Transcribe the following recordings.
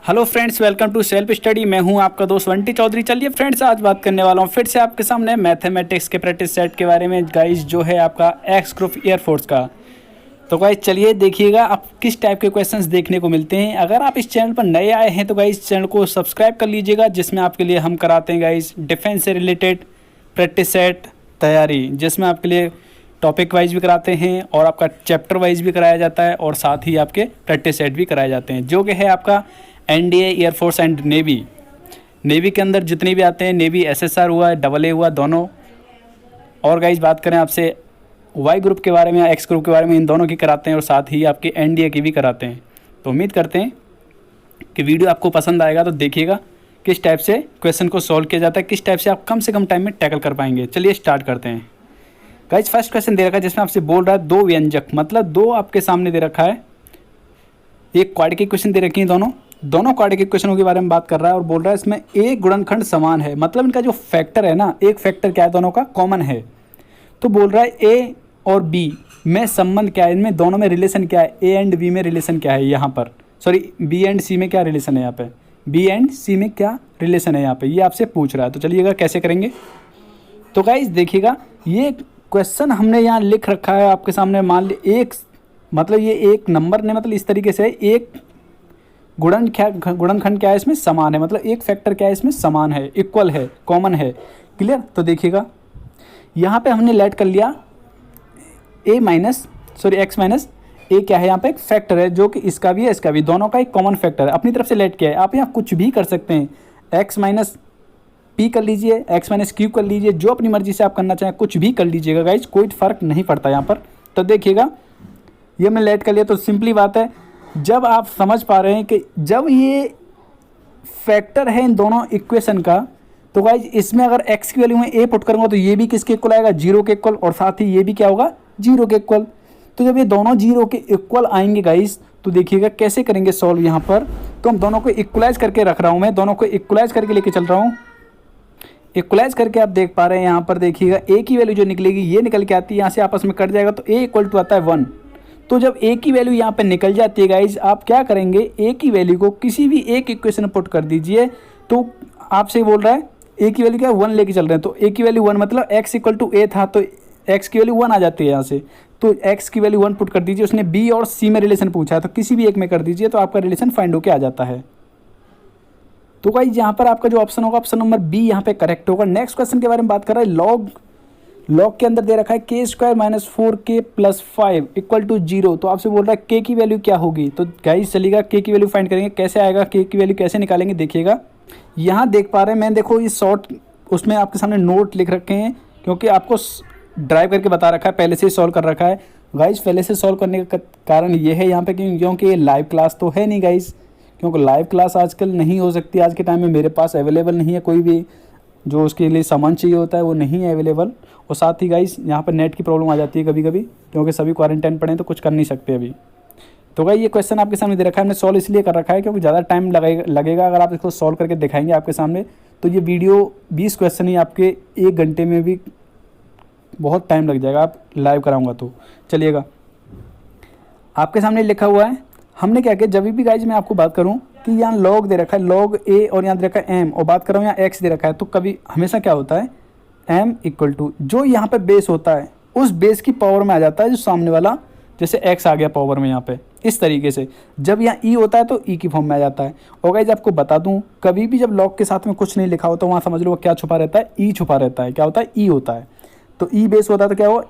Hello friends, welcome to self study. मैं हूं आपका दोस्त वंटी चौधरी। चलिए फ्रेंड्स, आज बात करने वाला हूं फिर से आपके सामने मैथमेटिक्स के प्रैक्टिस सेट के बारे में गाइस, जो है आपका एक्स ग्रुप एयरफोर्स का। तो गाइस चलिए देखिएगा आप किस टाइप के क्वेश्चंस देखने को मिलते हैं। अगर आप इस चैनल पर नए आए हैं तो गाइस चैनल को सब्सक्राइब कर लीजिएगा, जिसमें आपके लिए हम कराते हैं गाइस डिफेंस से रिलेटेड प्रैक्टिस सेट तैयारी, जिसमें आपके लिए टॉपिक वाइज भी कराते हैं और आपका चैप्टर वाइज भी कराया जाता है और साथ ही आपके प्रैक्टिस सेट भी कराए जाते हैं, जो कि है आपका एनडीए, एयरफोर्स एंड नेवी के अंदर जितने भी आते हैं। नेवी एसएसआर हुआ, AA हुआ, दोनों। और गाइज बात करें आपसे वाई ग्रुप के बारे में या एक्स ग्रुप के बारे में, इन दोनों की कराते हैं और साथ ही आपके एनडीए की भी कराते हैं। तो उम्मीद करते हैं कि वीडियो आपको पसंद आएगा। तो देखिएगा किस टाइप से क्वेश्चन को सॉल्व किया जाता है, किस टाइप से आप कम से कम टाइम में टैकल कर पाएंगे। चलिए स्टार्ट करते हैं। गाइज फर्स्ट क्वेश्चन दे रखा है जिसमें आपसे बोल रहा है दो व्यंजक, मतलब दो आपके सामने दे रखा है। एक क्वाड्रेटिक इक्वेशन दे रखी है, दोनों क्वाड्रेटिक इक्वेशनों के बारे में बात कर रहा है और बोल रहा है इसमें एक गुणनखंड समान है, मतलब इनका जो फैक्टर है ना, एक फैक्टर क्या है, दोनों का कॉमन है। तो बोल रहा है ए और बी में संबंध क्या है, इनमें दोनों में रिलेशन क्या है, ए एंड बी में रिलेशन क्या है यहाँ पर, सॉरी बी एंड सी में क्या रिलेशन है यहाँ पे, बी एंड सी में क्या रिलेशन है यहाँ पे, ये आपसे पूछ रहा है। तो चलिएगा कैसे करेंगे। तो गाइज देखिएगा, ये क्वेश्चन हमने यहाँ लिख रखा है आपके सामने। मान ली एक, मतलब ये एक नंबर ने, मतलब इस तरीके से एक गुणनखंड क्या है इसमें समान है, मतलब एक फैक्टर क्या है इसमें समान है, इक्वल है, कॉमन है। क्लियर। तो देखिएगा यहाँ पे हमने लेट कर लिया एक्स माइनस ए क्या है, यहाँ पे एक फैक्टर है जो कि इसका भी है इसका भी, दोनों का एक कॉमन फैक्टर है। अपनी तरफ से लेट किया है। आप यहाँ कुछ भी कर सकते हैं, एक्स माइनस पी कर लीजिए, एक्स माइनस क्यू कर लीजिए, जो अपनी मर्जी से आप करना चाहें कुछ भी कर लीजिएगा गाइज, कोई फ़र्क नहीं पड़ता यहाँ पर। तो देखिएगा ये मैं लेट कर लिया। तो सिंपली बात है, जब आप समझ पा रहे हैं कि जब ये फैक्टर है इन दोनों इक्वेशन का, तो गाइज इसमें अगर x की वैल्यू में a पुट करूँगा तो ये भी किसके इक्वल आएगा, 0 के इक्वल, और साथ ही ये भी क्या होगा, 0 के इक्वल। तो जब ये दोनों 0 के इक्वल आएंगे गाइज, तो देखिएगा कैसे करेंगे सॉल्व यहाँ पर। तो हम दोनों को इक्वलाइज करके रख रहा हूँ, मैं दोनों को इक्वलाइज करके लेके चल रहा हूँ। इक्वलाइज करके आप देख पा रहे हैं यहाँ पर, देखिएगा a की वैल्यू जो निकलेगी ये निकल के आती है, यहाँ से आपस में कट जाएगा तो a इक्वल टू आता है 1। तो जब a की वैल्यू यहाँ पे निकल जाती है गाइज, आप क्या करेंगे, a की वैल्यू को किसी भी एक इक्वेशन में पुट कर दीजिए। तो आपसे बोल रहा है a की वैल्यू क्या है, 1 लेके चल रहे हैं। तो a की वैल्यू 1 मतलब x इक्वल टू a था, तो x की वैल्यू 1 आ जाती है यहाँ से। तो x की वैल्यू 1 पुट कर दीजिए। उसने b और c में रिलेशन पूछा है, तो किसी भी एक में कर दीजिए, तो आपका रिलेशन फाइंड होके आ जाता है। तो गाइज यहाँ पर आपका जो ऑप्शन होगा, ऑप्शन नंबर बी यहाँ पे करेक्ट होगा। नेक्स्ट क्वेश्चन के बारे में बात कर रहा है लॉग के अंदर दे रखा है k² - 4k + 5 = 0। तो आपसे बोल रहा है k की वैल्यू क्या होगी। तो गाइस चलिएगा k की वैल्यू फाइंड करेंगे। कैसे आएगा, k की वैल्यू कैसे निकालेंगे, देखिएगा यहाँ देख पा रहे हैं मैं, देखो ये शॉर्ट उसमें आपके सामने नोट लिख रखे हैं, क्योंकि आपको ड्राइव करके बता रखा है, पहले से ही सॉल्व कर रखा है। गाइस पहले से सॉल्व करने का कारण ये है यहाँ पे, क्योंकि ये लाइव क्लास तो है नहीं गाइस, क्योंकि लाइव क्लास आजकल नहीं हो सकती। आज के टाइम में मेरे पास अवेलेबल नहीं है, कोई भी जो उसके लिए सामान चाहिए होता है वो नहीं है अवेलेबल। और साथ ही गाइस यहाँ पर नेट की प्रॉब्लम आ जाती है कभी कभी, क्योंकि सभी क्वारंटाइन पड़े हैं तो कुछ कर नहीं सकते अभी। तो गाइस ये क्वेश्चन आपके सामने दे रखा है, हमने सॉल्व इसलिए कर रखा है क्योंकि ज़्यादा टाइम लगेगा। अगर आप इसको सॉल्व करके दिखाएंगे आपके सामने, तो ये वीडियो 20 क्वेश्चन ही आपके 1 घंटे में भी बहुत टाइम लग जाएगा, आप लाइव कराऊँगा तो। चलिएगा आपके सामने लिखा हुआ है, हमने क्या किया, जब भी गाइज मैं आपको बात करूं कि यहाँ लॉग दे रखा है, लॉग a, और यहाँ दे रखा है m, और बात कर रहा हूँ यहाँ x दे रखा है, तो कभी हमेशा क्या होता है, m इक्वल टू जो यहाँ पे बेस होता है उस बेस की पावर में आ जाता है जो सामने वाला, जैसे x आ गया पावर में यहाँ पे, इस तरीके से। जब यहाँ e होता है तो e की फॉर्म में आ जाता है। और गाइज आपको बता दूँ, कभी भी जब लॉग के साथ में कुछ नहीं लिखा होता, वहाँ समझ लो वो क्या छुपा रहता है, e छुपा रहता है। क्या होता है, e होता है। तो e बेस होता है तो क्या हो,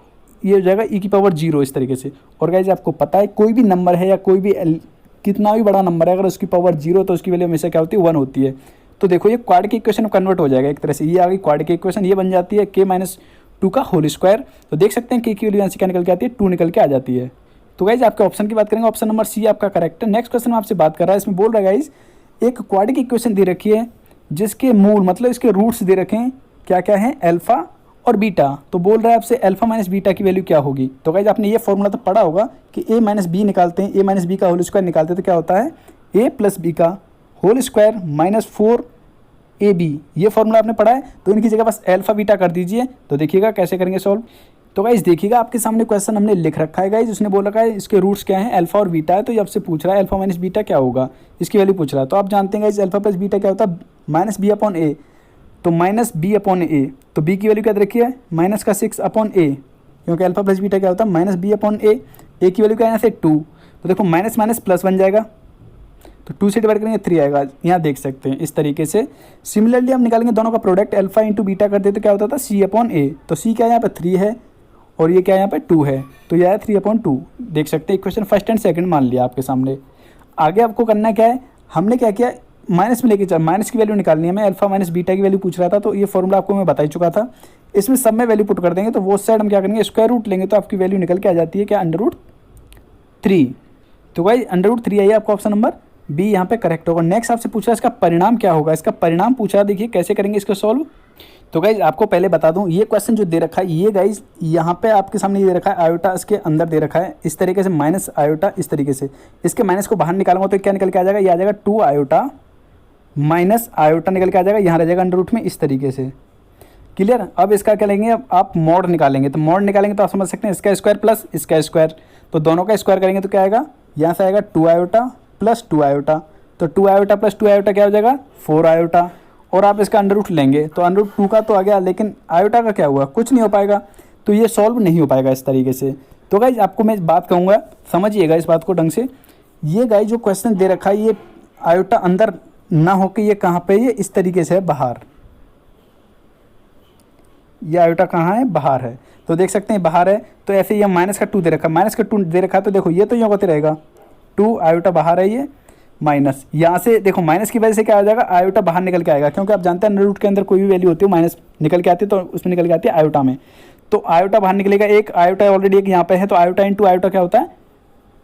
ये हो जाएगा e की पावर 0 इस तरीके से। और गाइज आपको पता है कोई भी नंबर है या कोई भी कितना भी बड़ा नंबर है, अगर उसकी पावर 0 तो उसकी वैल्यू हमेशा क्या होती है, 1 होती है। तो देखो ये क्वाड्रेटिक इक्वेशन कन्वर्ट हो जाएगा एक तरह से, ये आ गई क्वाड्रेटिक इक्वेशन, ये बन जाती है k - 2 का होल स्क्वायर। तो देख सकते हैं k की वैल्यू यहाँ से क्या निकल के आती है, 2 निकल के आ जाती है। तो गाइज आपके ऑप्शन की बात करेंगे, ऑप्शन नंबर सी आपका करेक्ट है। नेक्स्ट क्वेश्चन में आपसे बात कर रहा है, इसमें बोल रहा है गाइज एक क्वाड्रेटिक इक्वेशन दे रखी है जिसके मूल, मतलब इसके रूट्स दे रखे हैं, क्या क्या है, अल्फा और बीटा। तो बोल रहा है आपसे अल्फा माइनस बीटा की वैल्यू क्या होगी। तो गाइज आपने ये फॉर्मूला तो पढ़ा होगा कि a - b निकालते हैं, a - b का होल स्क्वायर निकालते हैं, तो क्या होता है a + b का होल स्क्वायर -4ab। ये फॉर्मूला आपने पढ़ा है, तो इनकी जगह बस अल्फा बीटा कर दीजिए। तो देखिएगा कैसे करेंगे सॉल्व। तो गाइस देखिएगा आपके सामने क्वेश्चन हमने लिख रखा है गाइस, उसने बोल रखा है इसके रूट्स क्या हैं, अल्फा और बीटा है। तो ये आपसे पूछ रहा है अल्फा माइनस बीटा क्या होगा, इसकी वैल्यू पूछ रहा है। तो आप जानते हैं गाइस अल्फा प्लस बीटा क्या होता है, माइनस बी अपॉन ए। तो माइनस बी अपॉन ए, तो बी की वैल्यू क्या रखी है माइनस का 6 अपॉन ए, क्योंकि अल्फा प्लस बीटा क्या होता है माइनस बी अपॉन ए की वैल्यू क्या है यहाँ से 2। तो देखो माइनस माइनस प्लस बन जाएगा, तो 2 से डिवाइड करेंगे 3 आएगा, यहाँ देख सकते हैं इस तरीके से। सिमिलरली हम निकालेंगे दोनों का प्रोडक्ट, अल्फा इंटू बीटा करते तो क्या होता था सी अपॉन ए। तो सी क्या है यहाँ पे 3 है और ये क्या है यहाँ पे 2 है, तो ये है 3 अपॉन 2। देख सकते हैं इक्वेशन फर्स्ट एंड सेकंड मान लिया आपके सामने। आगे आपको करना क्या है, हमने क्या किया माइनस में लेके चल, माइनस की वैल्यू निकालनी है। मैं अल्फा माइनस बीटा की वैल्यू पूछ रहा था, तो ये फॉर्मूला आपको मैं बता ही चुका था। इसमें सब में वैल्यू पुट कर देंगे, तो वो साइड हम क्या करेंगे स्क्वायर रूट लेंगे, तो आपकी वैल्यू निकल के आ जाती है क्या √3। तो भाई √3 आई आपका ऑप्शन नंबर बी यहाँ पे करेक्ट होगा। नेक्स्ट आपसे पूछा इसका परिणाम क्या होगा, इसका परिणाम पूछा, देखिए कैसे करेंगे इसको सॉल्व। तो गाइज आपको पहले बता दूं ये क्वेश्चन जो दे रखा है, ये गाइज यहाँ पे आपके सामने ये दे रखा है आयोटा, इसके अंदर दे रखा है इस तरीके से माइनस आयोटा, इस तरीके से इसके माइनस को बाहर निकालूंगा तो क्या निकल के आ जाएगा, ये आ जाएगा 2 आयोटा माइनस आयोटा निकल के आ जाएगा, यहाँ रह जाएगा अंडर रूट में इस तरीके से। क्लियर। अब इसका क्या लेंगे, अब आप मॉड निकालेंगे, तो मॉड निकालेंगे तो आप समझ सकते हैं इसका स्क्वायर प्लस इसका स्क्वायर, तो दोनों का स्क्वायर करेंगे तो क्या आएगा, यहाँ से आएगा 2 आयोटा प्लस 2 आयोटा, तो 2 आयोटा प्लस 2 आयोटा क्या हो जाएगा 4 आयोटा। और आप इसका अंडर रूट लेंगे तो अंडर रूट 2 का तो आ गया, लेकिन आयोटा का क्या हुआ, कुछ नहीं हो पाएगा, तो ये सॉल्व नहीं हो पाएगा इस तरीके से। तो गाइज आपको मैं बात कहूँगा, समझिएगा इस बात को ढंग से। ये गाइज जो क्वेश्चन दे रखा है, ये आयोटा अंदर ना होके ये कहाँ पे, ये इस तरीके से है बाहर, ये आयोटा कहाँ है बाहर है, तो देख सकते हैं बाहर है। तो ऐसे ये माइनस का 2 दे रखा है, माइनस का 2 दे रखा है, तो देखो ये तो यहाँ होते रहेगा 2 आयोटा बाहर है, ये माइनस, यहाँ से देखो माइनस की वजह से क्या हो जाएगा आयोटा बाहर निकल के आएगा, क्योंकि आप जानते हैं अंडर रूट के अंदर कोई भी वैल्यू होती है माइनस निकल के आती है, तो उसमें निकल के आती है आयोटा में। तो आयोटा बाहर निकलेगा, एक आयोटा ऑलरेडी एक यहाँ पे है, तो आयोटा इंटू आयोटा क्या होता है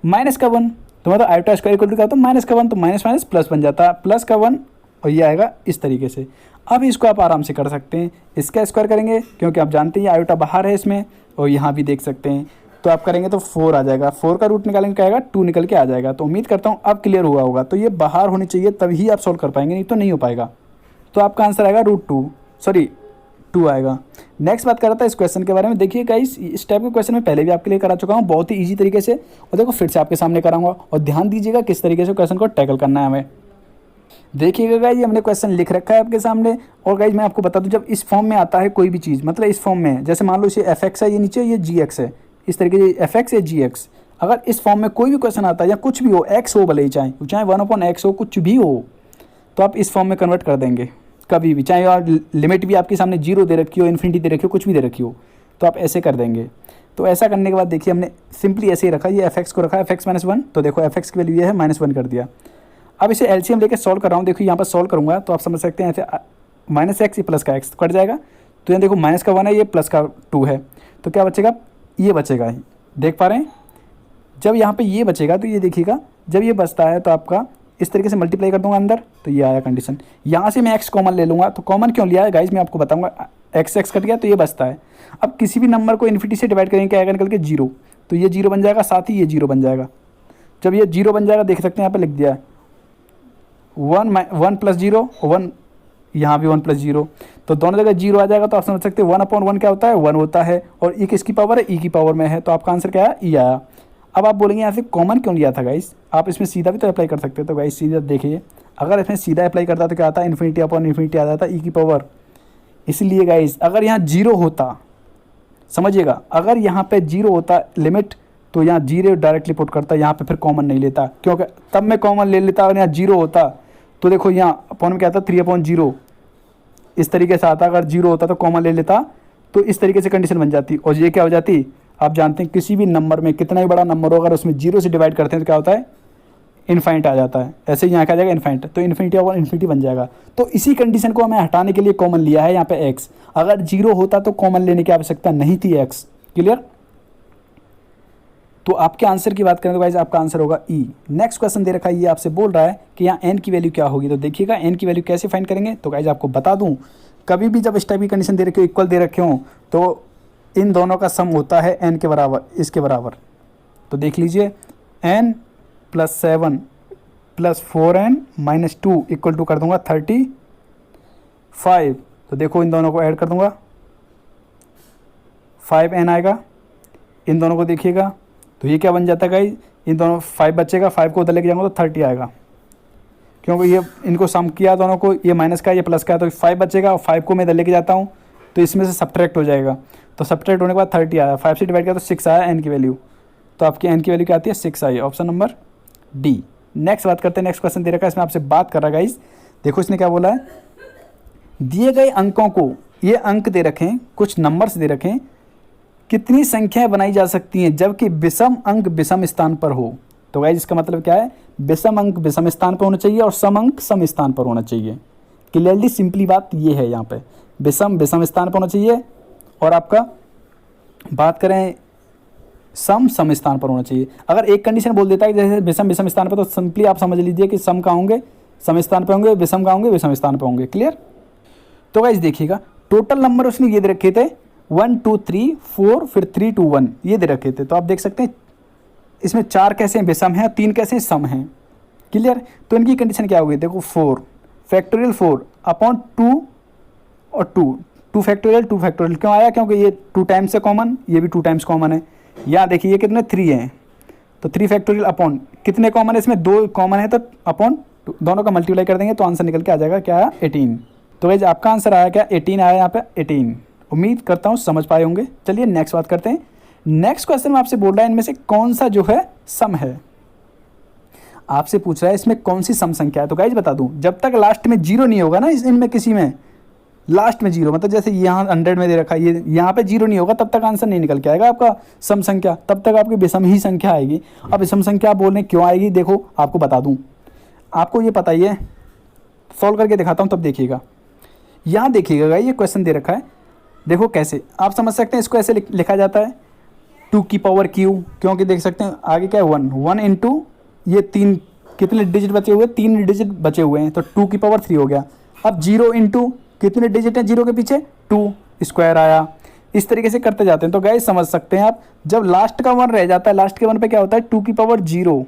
माइनस का 1, तो मतलब आयोटा स्क्वायर इक्वल टू क्या होता है माइनस का 1, तो माइनस माइनस प्लस बन जाता है, प्लस का 1 और ये आएगा इस तरीके से। अब इसको आप आराम से कर सकते हैं, इसका स्क्वायर करेंगे क्योंकि आप जानते हैं ये आयोटा बाहर है इसमें, और यहाँ भी देख सकते हैं, तो आप करेंगे तो 4 आ जाएगा, 4 का रूट निकालेंगे क्या आएगा 2 निकल के आ जाएगा। तो उम्मीद करता हूँ अब क्लियर हुआ होगा। तो ये बाहर होनी चाहिए तभी आप सॉल्व कर पाएंगे, नहीं तो नहीं हो पाएगा। तो आपका आंसर आएगा √2 आएगा। नेक्स्ट बात कर रहा था इस क्वेश्चन के बारे में। देखिए गाइस इस टाइप के क्वेश्चन मैं पहले भी आपके लिए करा चुका हूँ बहुत ही ईजी तरीके से, और देखो फिर से आपके सामने कराऊंगा, और ध्यान दीजिएगा किस तरीके से क्वेश्चन को टैकल करना है हमें। देखिएगा गाइस ये हमने क्वेश्चन लिख रखा है आपके सामने, और गाइस मैं आपको बता दूं जब इस फॉर्म में आता है कोई भी चीज़, मतलब इस फॉर्म में, जैसे मान लो इसे fx है, ये नीचे ये gx है, इस तरीके से fx या gx, अगर इस फॉर्म में कोई भी क्वेश्चन आता है या कुछ भी हो, x हो भले ही चाहे 1/x हो, कुछ भी हो, तो आप इस फॉर्म में कन्वर्ट कर देंगे कभी भी, चाहे और लिमिट भी आपके सामने 0 दे रखी हो, इन्फिनिटी दे रखी हो, कुछ भी दे रखी हो, तो आप ऐसे कर देंगे। तो ऐसा करने के बाद देखिए हमने सिंपली ऐसे ही रखा, ये fx को रखा fx - 1, तो देखो fx की वैल्यू ये है -1 कर दिया। अब इसे एलसीएम लेके सॉल्व कर रहा हूँ, देखो यहाँ पर सॉल्व करूँगा तो आप समझ सकते हैं ऐसे -x ये प्लस का x कट जाएगा, तो यहाँ देखो माइनस का 1 है, ये प्लस का 2 है, तो क्या बचेगा, ये बचेगा, देख पा रहे हैं। जब यहाँ पे ये बचेगा तो ये देखिएगा, जब ये बचता है तो आपका इस तरीके से मल्टीप्लाई कर दूंगा अंदर, तो ये आया कंडीशन। यहाँ से मैं x कॉमन ले लूँगा, तो कॉमन क्यों लिया है गाइज मैं आपको बताऊँगा। x कट गया तो ये बचता है। अब किसी भी नंबर को इन्फिनिटी से डिवाइड करेंगे क्या आएगा निकल के 0, तो ये 0 बन जाएगा, साथ ही ये 0 बन जाएगा। जब ये 0 बन जाएगा देख सकते हैं यहाँ पर लिख दिया है 1 + 0, 1 यहाँ भी 1 + 0, तो दोनों जगह 0 आ जाएगा। तो आप समझ सकते हैं 1/1 क्या होता है 1 होता है, और e किसकी पावर है e की पावर में है, तो आपका आंसर क्या है e आया। अब आप बोलेंगे यहाँ से कॉमन क्यों लिया था गाइस, आप इसमें सीधा भी तो अप्लाई कर सकते हो। तो गाइस सीधा देखिए, अगर इसमें सीधा अप्लाई करता तो क्या आता है इन्फिनिटी आ जाता e की पावर। इसलिए गाइस अगर यहाँ 0 होता, समझिएगा, अगर यहाँ पे 0 होता लिमिट, तो यहाँ 0 डायरेक्टली पुट करता, यहाँ पे फिर कॉमन नहीं लेता, क्योंकि तब मैं कॉमन ले लेता और यहाँ 0 होता, तो देखो यहाँ अपॉन में क्या आता 3/0 इस तरीके से आता। अगर 0 होता तो कॉमन ले लेता, तो इस तरीके से कंडीशन बन जाती, और ये क्या हो जाती, आप जानते हैं किसी भी नंबर में कितना ही बड़ा नंबर हो, अगर उसमें 0 से डिवाइड करते हैं तो क्या होता है इनफाइनाइट आ जाता है। ऐसे ही यहाँ क्या आ जाएगा इनफाइनाइट, तो इन्फिनिटी बन जाएगा। तो इसी कंडीशन को हमें हटाने के लिए कॉमन लिया है यहाँ पे x। अगर 0 होता तो कॉमन लेने की आवश्यकता नहीं थी x। क्लियर। तो आपके आंसर की बात करें तो गाइस आपका आंसर होगा ई। नेक्स्ट क्वेश्चन दे रखा है, ये आपसे बोल रहा है कि यहाँ n की वैल्यू क्या होगी। तो देखिएगा n की वैल्यू कैसे फाइंड करेंगे। तो गाइस आपको बता दूं, कभी भी जब इस टाइप की कंडीशन दे रखी हो, इक्वल दे रखे हो, तो इन दोनों का सम होता है n के बराबर, इसके बराबर। तो देख लीजिए n + 7 + 4n - 2 = कर दूंगा 35। तो देखो इन दोनों को ऐड कर दूंगा 5n आएगा, इन दोनों को देखिएगा तो ये क्या बन जाता है गाइज, इन दोनों 5 बचेगा, 5 को उधर लेके जाऊँगा तो 30 आएगा, क्योंकि ये इनको सम किया दोनों को, ये माइनस का ये प्लस का है, तो 5 बचेगा और 5 को मैं इधर लेके जाता हूँ तो इसमें से सब्ट्रैक्ट हो जाएगा, तो सब्ट्रैक्ट होने के बाद 30 आया, 5 से डिवाइड किया तो 6 आया एन की वैल्यू, तो आपकी एन की वैल्यू क्या आती है 6 आई, ऑप्शन नंबर डी। नेक्स्ट बात करते हैं, नेक्स्ट क्वेश्चन दे रखा है, इसमें आपसे बात कर रहा है गाइज, देखो इसने क्या बोला है, दिए गए अंकों को, ये अंक दे रखें, कुछ नंबर्स दे रखें, कितनी संख्याएं बनाई जा सकती हैं जबकि विषम अंक विषम स्थान पर हो। तो गाइज इसका मतलब क्या है, विषम अंक विषम स्थान पर होना चाहिए और सम अंक सम स्थान पर होना चाहिए। क्लियरली सिंपली बात ये है, यहाँ पे विषम विषम स्थान पर होना चाहिए और आपका बात करें सम सम स्थान पर होना चाहिए। अगर एक कंडीशन बोल देता है जैसे विषम विषम स्थान पर, तो सिंपली आप समझ लीजिए कि सम का होंगे सम स्थान पर होंगे, विषम का होंगे विषम स्थान पर होंगे। क्लियर। तो गाइज देखिएगा टोटल नंबर उसने ये दे रखे थे 1 2 3 4 फिर 3 2 1 ये दे रखे थे, तो आप देख सकते हैं इसमें 4 कैसे विषम हैं, 3 कैसे सम हैं। क्लियर। तो इनकी कंडीशन क्या होगी, देखो 4 फैक्टोरियल 4 अपॉन 2 और 2 फैक्टोरियल 2 फैक्टोरियल क्यों आया, क्योंकि ये 2 टाइम्स से कॉमन, ये भी 2 टाइम्स कॉमन है। यहाँ देखिए ये कितने 3 हैं, तो 3 फैक्टोरियल अपॉन कितने कॉमन है, इसमें 2 कॉमन है तो अपॉन दोनों का मल्टीप्लाई कर देंगे तो आंसर निकल के आ जाएगा क्या आया 18। तो गाइस आपका आंसर आया क्या 18 आया यहाँ पे 18। उम्मीद करता हूँ समझ पाए होंगे। चलिए नेक्स्ट बात करते हैं। नेक्स्ट क्वेश्चन में आपसे बोल रहा है इनमें से कौन सा जो है सम है, आपसे पूछ रहा है इसमें कौन सी सम संख्या है। तो गाइस बता दूं, जब तक लास्ट में 0 नहीं होगा ना इनमें किसी में, लास्ट में 0 मतलब जैसे यहाँ 100 में दे रखा है, ये यहाँ पे 0 नहीं होगा तब तक आंसर नहीं निकल के आएगा आपका सम संख्या, तब तक आपकी विषम ही संख्या आएगी। अब विषम संख्या आप बोल रहे हैं क्यों आएगी, देखो आपको बता दूं, आपको ये पता ही है, सॉल्व करके दिखाता हूँ तब देखिएगा। यहाँ देखिएगा ये क्वेश्चन दे रखा है, देखो कैसे आप समझ सकते हैं, इसको ऐसे लिखा जाता है 2 की पावर क्यू, क्योंकि देख सकते हैं आगे क्या है 1 इंटू ये 3 कितने डिजिट बचे हुए, 3 डिजिट बचे हुए हैं तो 2 की पावर 3 हो गया। अब 0 इंटू कितने डिजिट हैं 0 के पीछे 2 स्क्वायर आया। इस तरीके से करते जाते हैं। तो गाइस समझ सकते हैं आप, जब लास्ट का 1 रह जाता है, लास्ट के 1 पे क्या होता है 2 की पावर 0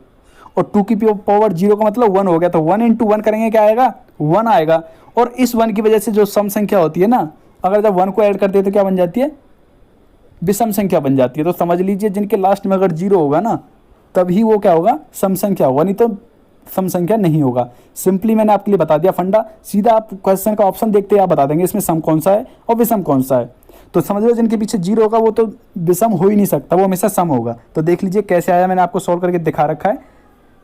और 2 की पावर 0 का मतलब 1 हो गया, तो 1 इंटू 1 करेंगे क्या आएगा 1 आएगा। और इस 1 की वजह से जो सम संख्या होती है ना, अगर जब 1 को ऐड करते हैं तो क्या बन जाती है विषम संख्या बन जाती है। तो समझ लीजिए जिनके लास्ट में अगर 0 होगा ना तभी वो क्या होगा सम संख्या होगा, नहीं तो सम संख्या नहीं होगा। सिंपली मैंने आपके लिए बता दिया फंडा, सीधा आप क्वेश्चन का ऑप्शन देखते हैं आप बता देंगे इसमें सम कौन सा है और विषम कौन सा है। तो समझ लो जिनके पीछे 0 होगा वो तो विषम हो ही नहीं सकता, वो हमेशा सम होगा। तो देख लीजिए कैसे आया, मैंने आपको सॉल्व करके दिखा रखा है।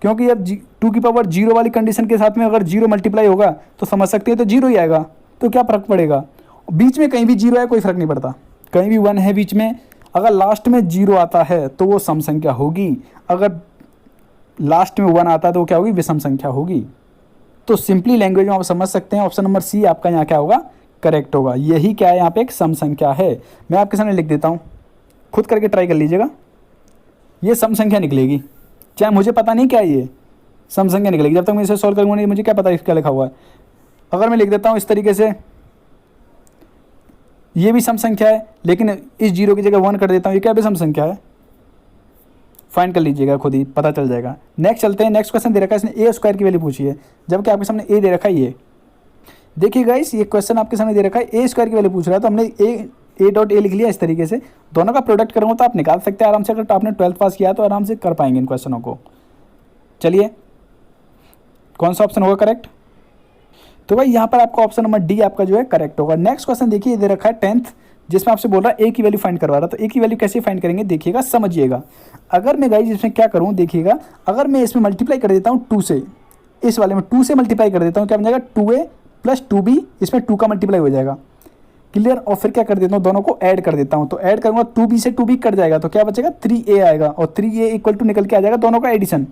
क्योंकि अब 2 की पावर 0 वाली कंडीशन के साथ में अगर 0 मल्टीप्लाई होगा तो समझ सकते हैं तो 0 ही आएगा, तो क्या फर्क पड़ेगा। बीच में कहीं भी 0 है कोई फर्क नहीं पड़ता, कहीं भी 1 है बीच में, अगर लास्ट में 0 आता है तो वो सम संख्या होगी, अगर लास्ट में 1 आता है तो वो क्या होगी विषम संख्या होगी। तो सिंपली लैंग्वेज में आप समझ सकते हैं ऑप्शन नंबर सी आपका यहाँ क्या होगा करेक्ट होगा। यही क्या है यहाँ पे एक सम संख्या है। मैं आपके सामने लिख देता हूँ, खुद करके ट्राई कर लीजिएगा, ये सम संख्या निकलेगी, चाहे मुझे पता नहीं क्या ये सम संख्या निकलेगी, जब तक मैं इसे सॉल्व करूँगा नहीं मुझे क्या पता इसका लिखा हुआ है। अगर मैं लिख देता हूँ इस तरीके से, ये भी सम संख्या है लेकिन इस 0 की जगह 1 कर देता हूँ, ये क्या भी सम संख्या है, फाइंड कर लीजिएगा खुद ही पता चल जाएगा। नेक्स्ट चलते हैं। नेक्स्ट क्वेश्चन दे रखा है इसने ए स्क्वायर की वैल्यू पूछी है, जबकि आपके सामने ए दे रखा है ये। देखिए गाइस ये क्वेश्चन आपके सामने दे रखा है ए स्क्वायर की वैल्यू पूछ रहा है, तो हमने ए डॉट ए लिख लिया इस तरीके से। दोनों का प्रोडक्ट करूँगा तो आप निकाल सकते हैं आराम से, अगर आपने 12th पास किया तो आराम से कर पाएंगे इन क्वेश्चनों को। चलिए कौन सा ऑप्शन होगा करेक्ट, तो भाई यहाँ पर आपका ऑप्शन नंबर डी आपका जो है करेक्ट होगा। नेक्स्ट क्वेश्चन देखिए दे रखा है 10th, जिसमें आपसे बोल रहा है ए की वैल्यू फाइंड करवा रहा है। तो ए की वैल्यू कैसे फाइंड करेंगे देखिएगा, समझिएगा। अगर मैं गाइस इसमें क्या करूँ देखिएगा, अगर मैं इसमें मल्टीप्लाई कर देता हूँ 2 से, इस वाले में 2 से मल्टीप्लाई कर देता हूँ, क्या बन जाएगा 2a प्लस 2b, इसमें 2 का मल्टीप्लाई हो जाएगा। क्लियर। और फिर क्या कर देता हूँ दोनों को ऐड कर देता हूँ, तो ऐड करूँगा 2b से 2b कट जाएगा, तो क्या बचेगा 3a आएगा, और 3a इक्वल टू निकल के आ जाएगा दोनों का एडिशन।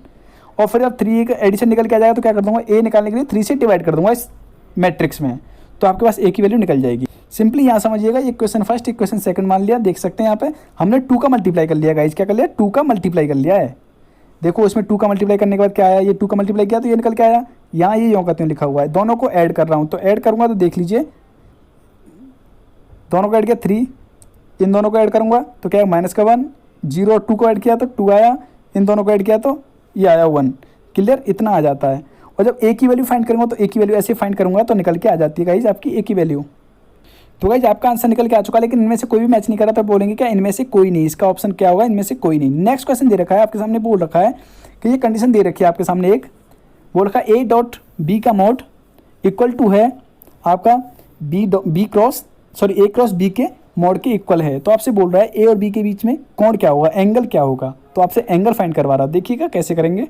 और फिर जब 3a का एडिशन निकल के आ जाएगा तो क्या कर दूँगा a निकालने के लिए 3 से डिवाइड कर दूँगा इस मैट्रिक्स में, तो आपके पास a की वैल्यू निकल जाएगी। सिंपली यहाँ समझिएगा, एक क्वेश्चन फर्स्ट एक क्वेश्चन सेकंड मान लिया, देख सकते हैं यहाँ पे हमने 2 का मल्टीप्लाई कर लिया गाइस, क्या कर लिया 2 का मल्टीप्लाई कर लिया है। देखो इसमें 2 का मल्टीप्लाई करने के बाद क्या आया, ये 2 का मल्टीप्लाई किया तो ये निकल के आया, यहाँ ये यों का त्यों लिखा हुआ है। दोनों को ऐड कर रहा हूँ, तो ऐड करूँगा तो देख लीजिए दोनों को ऐड किया 3, इन दोनों को ऐड करूँगा तो क्या है -1, 0 और 2 को ऐड किया तो 2 आया, इन दोनों को ऐड किया तो ये आया 1। क्लियर, इतना आ जाता है। और जब ए की वैल्यू फाइंड करूँगा तो ए की वैल्यू ऐसे फाइंड करूँगा तो निकल के आ जाती है गाइस आपकी ए की वैल्यू। तो गाइज आपका आंसर निकल के आ चुका, लेकिन इनमें से कोई भी मैच नहीं कर रहा, तो बोलेंगे क्या इनमें से कोई नहीं, इसका ऑप्शन क्या होगा, इनमें से कोई नहीं। नेक्स्ट क्वेश्चन दे रखा है आपके सामने, बोल रखा है कि ये कंडीशन दे रखी है आपके सामने, एक बोल रखा है A.B का मोड इक्वल टू है आपका A क्रॉस B के मोड के इक्वल है। तो आपसे बोल रहा है A और B के बीच में कोण क्या होगा, एंगल क्या होगा, तो आपसे एंगल फाइंड करवा रहा है। देखिएगा कैसे करेंगे।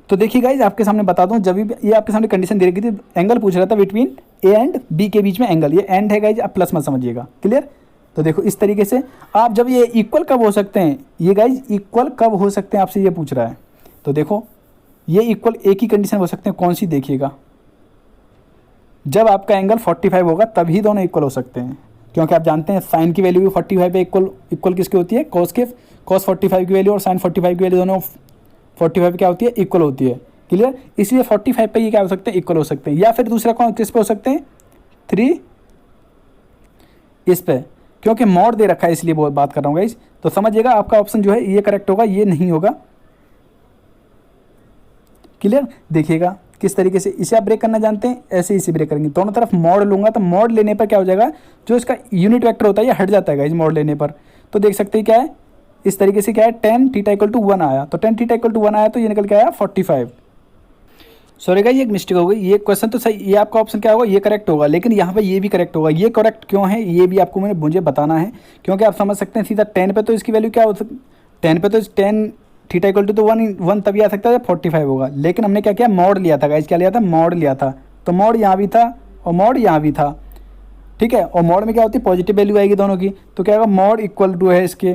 तो देखिए गाइज आपके सामने बता दूं, जब भी ये आपके सामने कंडीशन दे रखी थी, एंगल पूछ रहा था बिटवीन A एंड B के बीच में एंगल, ये एंड है गाइज, आप प्लस मत समझिएगा, क्लियर। तो देखो इस तरीके से आप जब ये इक्वल कब हो सकते हैं, ये गाइज इक्वल कब हो सकते हैं आपसे ये पूछ रहा है। तो देखो ये इक्वल एक ही कंडीशन हो सकते हैं, कौन सी, देखिएगा जब आपका एंगल 45 होगा तभी दोनों इक्वल हो सकते हैं, क्योंकि आप जानते हैं साइन की वैल्यू भी 45 पे इक्वल किसकी होती है, कॉस 45 की वैल्यू और साइन 45 की वैल्यू दोनों 45 क्या होती है, इक्वल होती है, क्लियर। इसलिए 45 पे ये क्या हो सकते हैं, इक्वल हो सकते हैं। या फिर दूसरा कौन किस पे हो सकते हैं, 3 इस पे, क्योंकि मॉड दे रखा है इसलिए बात कर रहा हूँ गाइस। तो समझिएगा आपका ऑप्शन जो है ये करेक्ट होगा, ये नहीं होगा, क्लियर। देखिएगा किस तरीके से इसे आप ब्रेक करना जानते हैं, ऐसे इसे ब्रेक करेंगे, दोनों तरफ मॉड लूंगा तो मॉड लेने पर क्या हो जाएगा, जो इसका यूनिट वेक्टर होता है ये हट जाता है गाइस मॉड लेने पर। तो देख सकते हैं क्या है, इस तरीके से क्या है, tan थीटा इक्वल टू 1 आया, तो tan थीटा इक्वल टू 1 आया तो ये निकल के आया 45। सॉरी गाइस ये एक मिस्टेक हो गई, ये क्वेश्चन तो सही, ये आपका ऑप्शन क्या होगा, ये करेक्ट होगा, लेकिन यहाँ पे ये भी करेक्ट होगा। ये करेक्ट क्यों है ये भी आपको मुझे बताना है, क्योंकि आप समझ सकते हैं सीधा tan पे तो इसकी वैल्यू क्या हो सकती, tan पे तो tan थीटा इक्वल टू तो 1 तभी आ सकता है जब 45 होगा, लेकिन हमने क्या किया, मॉड लिया था गाइस, क्या लिया था, मॉड लिया था। तो मॉड यहाँ भी था और मॉड यहाँ भी था, ठीक है। और मॉड में क्या होती है, पॉजिटिव वैल्यू आएगी दोनों की, तो क्या होगा, मॉड इक्वल टू है इसके,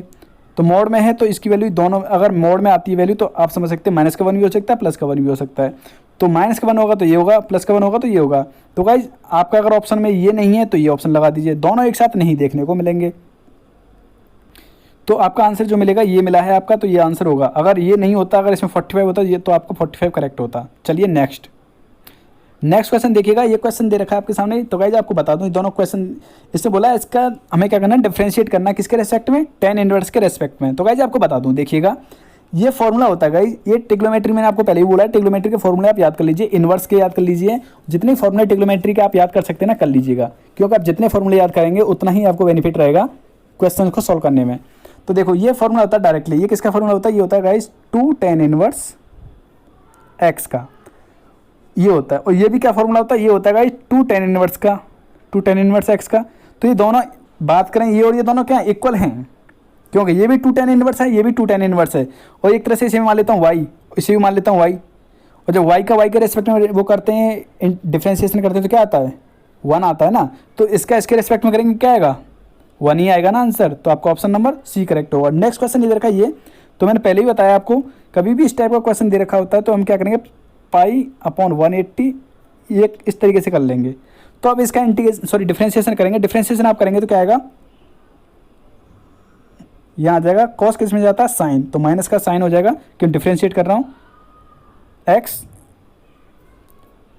तो मॉड में है तो इसकी वैल्यू दोनों, अगर मॉड में आती है वैल्यू तो आप समझ सकते हैं माइनस का 1 भी हो सकता है, प्लस का 1 भी हो सकता है। तो माइनस का 1 होगा तो ये होगा, प्लस का 1 होगा तो ये होगा। तो गाइज आपका अगर ऑप्शन में ये नहीं है तो ये ऑप्शन लगा दीजिए, दोनों एक साथ नहीं देखने को मिलेंगे। तो आपका आंसर जो मिलेगा ये मिला है आपका, तो ये आंसर होगा। अगर ये नहीं होता, अगर इसमें 45 होता ये तो आपको 45 करेक्ट होता। चलिए नेक्स्ट क्वेश्चन देखिएगा, ये क्वेश्चन दे रखा है आपके सामने। तो गाइज आपको बता दूं ये दोनों क्वेश्चन, इससे बोला है इसका हमें क्या करना है, डिफरेंशिएट करना, किसके रेस्पेक्ट में, tan इनवर्स के रेस्पेक्ट में। तो गाइज आपको बता दूं, देखिएगा ये फॉर्मूला होता है गाइज, ये ट्रिग्नोमेट्री मैंने आपको पहले ही बोला है, ट्रिग्नोमेट्री के फॉर्मूले आप याद कर लीजिए, इनवर्स के याद कर लीजिए, जितने फॉर्मूले ट्रिग्नोमेट्री के आप याद कर सकते हैं ना कर लीजिएगा, क्योंकि आप जितने फॉर्मूले याद करेंगे उतना ही आपको बेनिफिट रहेगा क्वेश्चन को सॉल्व करने में। तो देखो ये फॉर्मूला होता है डायरेक्टली, ये किसका फॉर्मूला होता है, ये होता है गाइज 2 tan इनवर्स x का, ये होता है। और ये भी क्या फॉर्मूला होता है, ये होता है गाइज 2 tan इनवर्स का, 2 tan इनवर्स x का। तो ये दोनों बात करें, ये और ये दोनों क्या इक्वल हैं, क्योंकि ये भी 2 tan इनवर्स है, ये भी 2 tan इनवर्स है। और एक तरह से इसे भी मान लेता हूँ y, इसे भी मान लेता हूँ y। और जब y का y के रेस्पेक्ट में वो करते हैं, डिफ्रेंशिएशन करते हैं तो क्या आता है, 1 आता है ना। तो इसका इसके रेस्पेक्ट में करेंगे क्या आएगा, 1 ही आएगा ना आंसर। तो आपका ऑप्शन नंबर सी करेक्ट होगा। नेक्स्ट क्वेश्चन ये रखा, ये तो मैंने पहले ही बताया आपको, कभी भी इस टाइप का क्वेश्चन दे रखा होता है तो हम क्या करेंगे, पाई/180 ये इस तरीके से कर लेंगे। तो अब इसका डिफरेंशिएशन करेंगे, डिफरेंशिएशन आप करेंगे तो क्या आएगा, यहाँ आ जाएगा कॉस, किस में जाता है, साइन, तो माइनस का साइन हो जाएगा, क्यों डिफरेंशिएट कर रहा हूँ, एक्स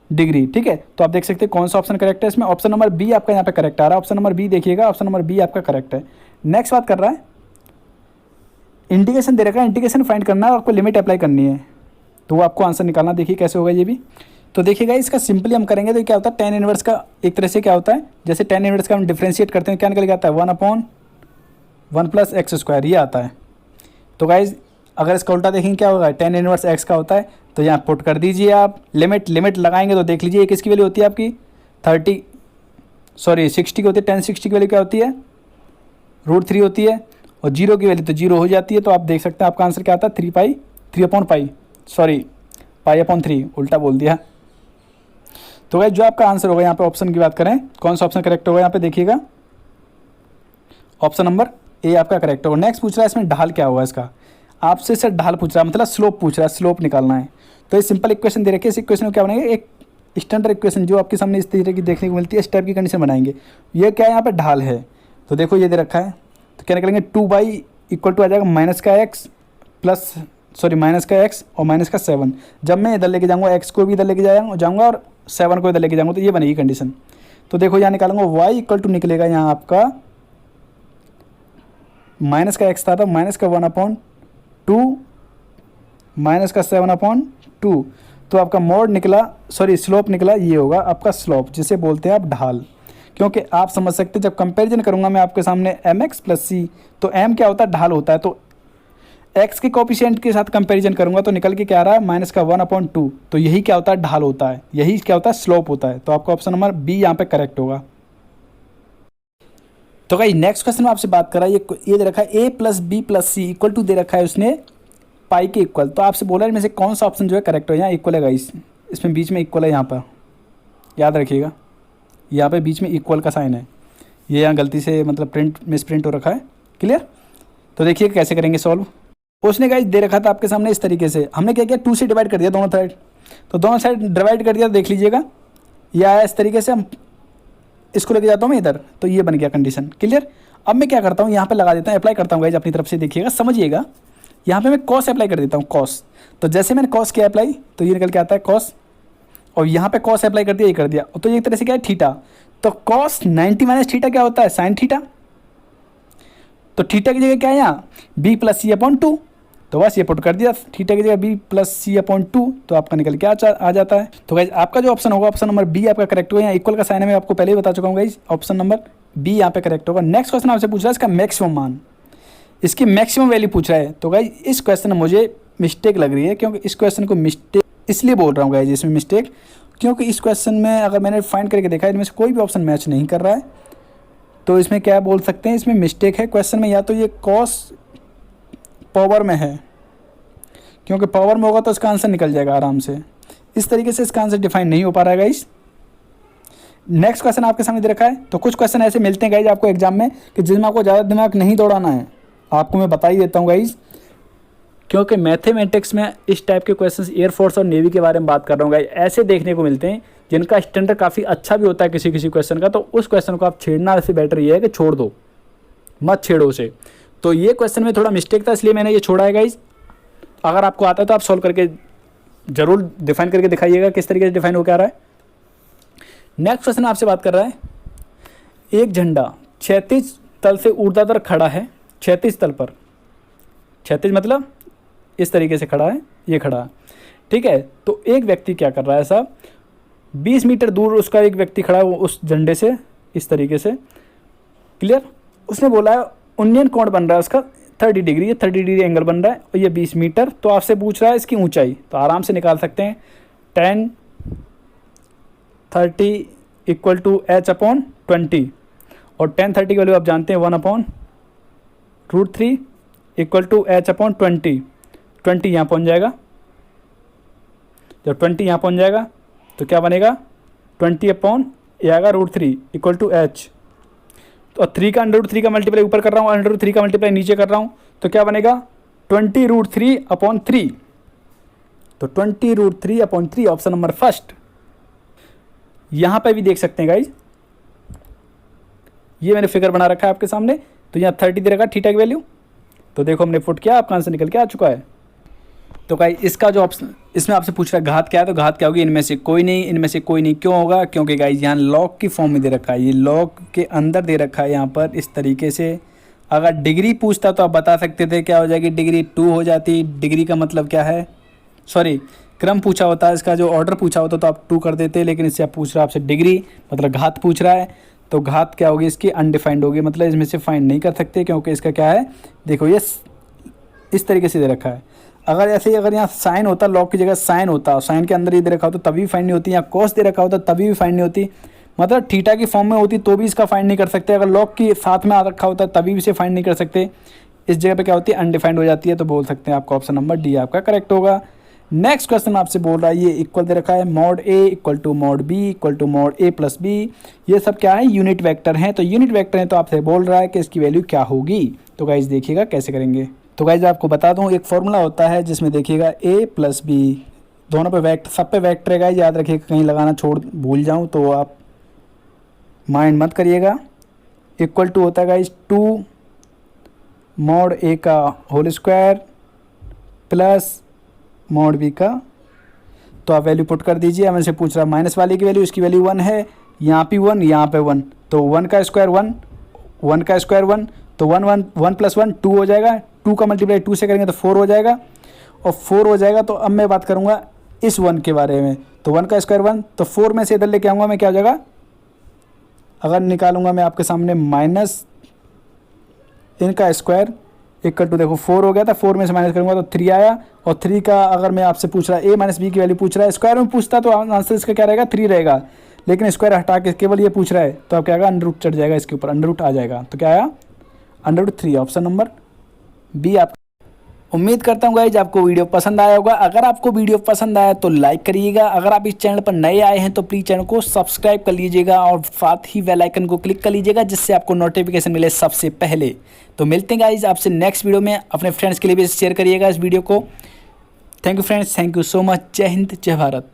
डिग्री, ठीक है। तो आप देख सकते हैं कौन सा ऑप्शन करेक्ट है इसमें, ऑप्शन नंबर बी आपका यहाँ पे करेक्ट आ रहा है, ऑप्शन नंबर बी देखिएगा, ऑप्शन नंबर बी आपका करेक्ट है। नेक्स्ट बात कर रहा है, इंटीग्रेशन दे रखा है, इंटीग्रेशन फाइंड करना है, आपको लिमिट अप्लाई करनी है, तो वो आपको आंसर निकालना, देखिए कैसे होगा ये भी। तो देखिएगा इसका सिंपली हम करेंगे तो क्या होता है, tan इनवर्स का एक तरह से क्या होता है, जैसे tan इनवर्स का हम डिफ्रेंशिएट करते हैं क्या निकल के आता है, 1/1 + x² ये आता है। तो गाइज अगर इसका उल्टा देखेंगे क्या होगा, tan इनवर्स x का होता है, तो यहाँ पुट कर दीजिए आप, लिमिट लगाएंगे तो देख लीजिए किसकी वैल्यू होती है आपकी 60 की होती है, tan 60 की वैल्यू क्या होती है, √3 होती है, और 0 की वैल्यू तो 0 हो जाती है। तो आप देख सकते हैं आपका आंसर क्या आता है, 3/3, उल्टा बोल दिया। तो गाइस जो आपका आंसर होगा यहाँ पे, ऑप्शन की बात करें कौन सा ऑप्शन करेक्ट होगा, यहाँ पे देखिएगा ऑप्शन नंबर ए आपका करेक्ट होगा। नेक्स्ट पूछ रहा है इसमें ढाल क्या होगा इसका, आपसे सर ढाल पूछ रहा है, मतलब स्लोप पूछ रहा है, स्लोप निकालना है। तो ये सिंपल इक्वेशन दे रखी है, इस इक्वेशन को क्या बनाएंगे, एक स्टैंडर्ड इक्वेशन जो आपके सामने इस तरीके की देखने को मिलती है, इस टाइप की कंडीशन बनाएंगे। ये क्या है, यहाँ पे ढाल है, तो देखो ये दे रखा है, तो क्या निकलेंगे, 2y = आ जाएगा माइनस का x और माइनस का 7। जब मैं इधर लेके जाऊँगा x को भी इधर लेके जाऊँगा और 7 को इधर लेके जाऊँगा, तो ये बनेगी कंडीशन। तो देखो यहाँ निकालूंगा y = निकलेगा यहाँ आपका माइनस का x था, तो माइनस का 1/2 माइनस का 7/2। तो आपका मोड निकला, स्लोप निकला, ये होगा आपका स्लोप, जिसे बोलते हैं आप ढाल, क्योंकि आप समझ सकते हैं जब कंपैरिजन करूंगा मैं आपके सामने mx प्लस सी, तो m क्या होता है, ढाल होता है, तो x के कोफिशिएंट के साथ कंपैरिजन करूंगा तो निकल के क्या आ रहा है, माइनस का 1/2। तो यही क्या होता है, ढाल होता है, यही क्या होता है, स्लोप होता है। तो आपका ऑप्शन नंबर बी यहाँ पे करेक्ट होगा। तो भाई नेक्स्ट क्वेश्चन में आपसे बात कर रहा है, ये दे रखा है A plus B plus C equal to दे रखा है उसने पाई के इक्वल। तो आपसे बोला है इनमें से कौन सा ऑप्शन जो है करेक्ट हो, यहाँ इक्वल है गाइस, इसमें बीच में इक्वल है, यहाँ पर याद रखिएगा, यहाँ पे बीच में इक्वल का साइन है, ये यहाँ गलती से मतलब प्रिंट मिस प्रिंट हो रखा है। क्लियर? तो देखिए कैसे करेंगे सॉल्व। उसने गाइस दे रखा था आपके सामने इस तरीके से, हमने क्या किया 2 से डिवाइड कर दिया दोनों साइड, तो दोनों साइड डिवाइड कर दिया, देख लीजिएगा या इस तरीके से हम इसको लेके जाता हूँ मैं इधर, तो ये बन गया कंडीशन। क्लियर? अब मैं क्या करता हूँ, यहाँ पे लगा देता हूँ, अप्लाई करता हूँ गाइस अपनी तरफ से, देखिएगा समझिएगा। यहाँ पे मैं कॉस अप्लाई कर देता हूँ, कॉस। तो जैसे मैंने कॉस किया अप्लाई तो ये निकल के आता है कॉस, और यहाँ पे कॉस अप्लाई कर दिया, ये कर दिया, तो ये एक तरह से क्या है थीटा। तो कॉस 90 माइनस थीटा क्या होता है, साइन थीटा। तो थीटा की जगह क्या है यहाँ, बी प्लस सी अपॉन 2, तो बस ये पुट कर दिया, थीटा की जगह बी प्लस सी अपॉन 2, तो आपका निकल के आ जाता है। तो गाइज आपका जो ऑप्शन होगा, ऑप्शन नंबर बी आपका करेक्ट होगा। यहाँ इक्वल का साइन है, मैं आपको पहले ही बता चुका हूँ गाइज, ऑप्शन नंबर बी यहाँ पे करेक्ट होगा। नेक्स्ट क्वेश्चन आपसे पूछ रहा है इसका मैक्सिमम मान, इसकी मैक्सिमम वैल्यू पूछ रहा है। तो गाइज इस क्वेश्चन में मुझे मिस्टेक लग रही है, क्योंकि इस क्वेश्चन को मिस्टेक इसलिए बोल रहा हूँ गाइज इसमें मिस्टेक, क्योंकि इस क्वेश्चन में अगर मैंने फाइंड करके देखा इनमें से कोई भी ऑप्शन मैच नहीं कर रहा है। तो इसमें क्या बोल सकते हैं, इसमें मिस्टेक है क्वेश्चन में, या तो ये कॉस पावर में है, क्योंकि पावर में होगा तो इसका आंसर निकल जाएगा आराम से। इस तरीके से इसका आंसर डिफाइन नहीं हो पा रहा है गाइस। नेक्स्ट क्वेश्चन आपके सामने दे रखा है। तो कुछ क्वेश्चन ऐसे मिलते हैं गाइस आपको एग्जाम में कि जिसमें आपको ज़्यादा दिमाग नहीं दौड़ाना है, आपको मैं बता ही देता हूँ गाइस, क्योंकि मैथमेटिक्स में इस टाइप के क्वेश्चंस एयरफोर्स और नेवी के बारे में बात कर रहा हूँ गाइस, ऐसे देखने को मिलते हैं जिनका स्टैंडर्ड काफ़ी अच्छा भी होता है किसी किसी क्वेश्चन का। तो उस क्वेश्चन को आप छेड़ना से बेटर ये है कि छोड़ दो, मत छेड़ो उसे। तो ये क्वेश्चन में थोड़ा मिस्टेक था, इसलिए मैंने ये छोड़ा है गाइस। अगर आपको आता है तो आप सॉल्व करके जरूर डिफाइन करके दिखाइएगा किस तरीके से डिफाइन हो क्या रहा है। नेक्स्ट क्वेश्चन आपसे बात कर रहा है, एक झंडा क्षैतिज तल से ऊर्ध्वाधर खड़ा है, क्षैतिज तल पर, क्षैतिज मतलब इस तरीके से खड़ा है, ये खड़ा है, ठीक है। तो एक व्यक्ति क्या कर रहा है साहब, 20 मीटर दूर उसका एक व्यक्ति खड़ा है उस झंडे से इस तरीके से। क्लियर? उसने बोला है उन्नयन कोण बन रहा है उसका 30 डिग्री, ये 30 डिग्री एंगल बन रहा है और ये 20 मीटर। तो आपसे पूछ रहा है इसकी ऊंचाई, तो आराम से निकाल सकते हैं 10 30 इक्वल टू h अपॉन 20, और 10 30 की वैल्यू आप जानते हैं 1/√3 इक्वल टू h अपॉन 20। 20 यहाँ पहुँच जाएगा, जब 20 यहाँ पहुँच जाएगा तो क्या बनेगा 20 अपॉन ये आएगा √3 इक्वल टू h। तो 3 का √3 का मल्टीप्लाई ऊपर कर रहा हूँ, √3 का मल्टीप्लाई नीचे कर रहा हूँ, तो क्या बनेगा 20√3 अपॉन 3। तो 20√3 अपॉन 3 ऑप्शन नंबर फर्स्ट। यहाँ पे भी देख सकते हैं गाइज, ये मैंने फिगर बना रखा है आपके सामने। तो यहाँ 30 दे रखा है थीटा की वैल्यू, तो देखो हमने पुट किया, आपका आंसर निकल के आ चुका है। तो गाइस इसका जो ऑप्शन इसमें आपसे पूछ रहा है घात क्या है, तो घात क्या होगी, इनमें से कोई नहीं, इनमें से कोई नहीं। क्यों होगा, क्योंकि गाइस यहाँ लॉग की फॉर्म में दे रखा है, ये लॉग के अंदर दे रखा है यहाँ पर इस तरीके से। अगर डिग्री पूछता तो आप बता सकते थे क्या हो जाएगी, डिग्री 2 हो जाती। डिग्री का मतलब क्या है, सॉरी क्रम पूछा होता है, इसका जो ऑर्डर पूछा होता तो आप 2 कर देते, लेकिन इससे आप पूछ रहा है आपसे डिग्री, मतलब घात पूछ रहा है। तो घात क्या होगी इसकी, अनडिफाइंड होगी, मतलब इसमें से फाइंड नहीं कर सकते, क्योंकि इसका क्या है, देखो ये इस तरीके से दे रखा है। अगर ऐसे ही अगर यहाँ साइन होता, लॉग की जगह साइन होता, साइन के अंदर ही दे रखा होता तभी फाइंड नहीं होती, या कॉस दे रखा होता तभी भी फाइंड नहीं होती, मतलब थीटा की फॉर्म में होती तो भी इसका फाइंड नहीं कर सकते। अगर लॉग की साथ में आ रखा होता तभी भी इसे फाइंड नहीं कर सकते। इस जगह पे क्या होती है, अनडिफाइंड हो जाती है। तो बोल सकते हैं आपका ऑप्शन नंबर डी आपका करेक्ट होगा। नेक्स्ट क्वेश्चन आपसे बोल रहा है, ये इक्वल दे रखा है mod A equal to mod B equal to mod A plus B. ये सब क्या है, यूनिट वेक्टर हैं। तो यूनिट वेक्टर हैं तो आपसे बोल रहा है कि इसकी वैल्यू क्या होगी। तो गाइज देखिएगा कैसे करेंगे। तो गाइज आपको बता दूं, एक फॉर्मूला होता है जिसमें देखिएगा a प्लस बी दोनों पे वेक्टर, सब पे वेक्टर है गाइज, याद रखिएगा, कहीं लगाना भूल जाऊं तो आप माइंड मत करिएगा। इक्वल टू होता है गाइज 2 मॉड ए का whole square plus mod B का। तो आप वैल्यू पुट कर दीजिए। अब इनसे पूछ रहा है माइनस वाले की वैल्यू, इसकी वैल्यू 1 है, यहाँ पे 1 यहाँ पे 1, तो 1 का स्क्वायर 1, 1 का स्क्वायर 1, तो 1 प्लस 1 2 हो जाएगा। 2 का मल्टीप्लाई 2 से करेंगे तो 4 हो जाएगा, और 4 हो जाएगा। तो अब मैं बात करूँगा इस 1 के बारे में। तो 1 का स्क्वायर 1, तो 4 में से इधर लेके आऊँगा मैं, क्या हो जाएगा अगर निकालूंगा मैं आपके सामने माइनस इनका स्क्वायर इक्वल टू, देखो 4 हो गया था, 4 में से माइनस करूंगा तो 3 आया। और 3 का अगर मैं आपसे पूछ रहा है a माइनस बी की वैल्यू पूछ रहा है, स्क्वायर में पूछता तो आंसर इसका क्या रहेगा 3 रहेगा, लेकिन स्क्वायर हटा के केवल ये पूछ रहा है तो अब क्या आएगा अंडर रूट चढ़ जाएगा, इसके ऊपर अंडर रूट आ जाएगा, तो क्या आया under root 3। Option number B आप। उम्मीद करता हूँ गाइज आपको वीडियो पसंद आया होगा। अगर आपको वीडियो पसंद आया तो लाइक करिएगा, अगर आप इस चैनल पर नए आए हैं तो प्लीज़ चैनल को सब्सक्राइब कर लीजिएगा और साथ ही बेल आइकन को क्लिक कर लीजिएगा जिससे आपको नोटिफिकेशन मिले सबसे पहले। तो मिलते हैं गाइज आपसे नेक्स्ट वीडियो में, अपने फ्रेंड्स के लिए भी शेयर करिएगा इस वीडियो को। Thank you friends, thank you so much. जय हिंद, जय भारत।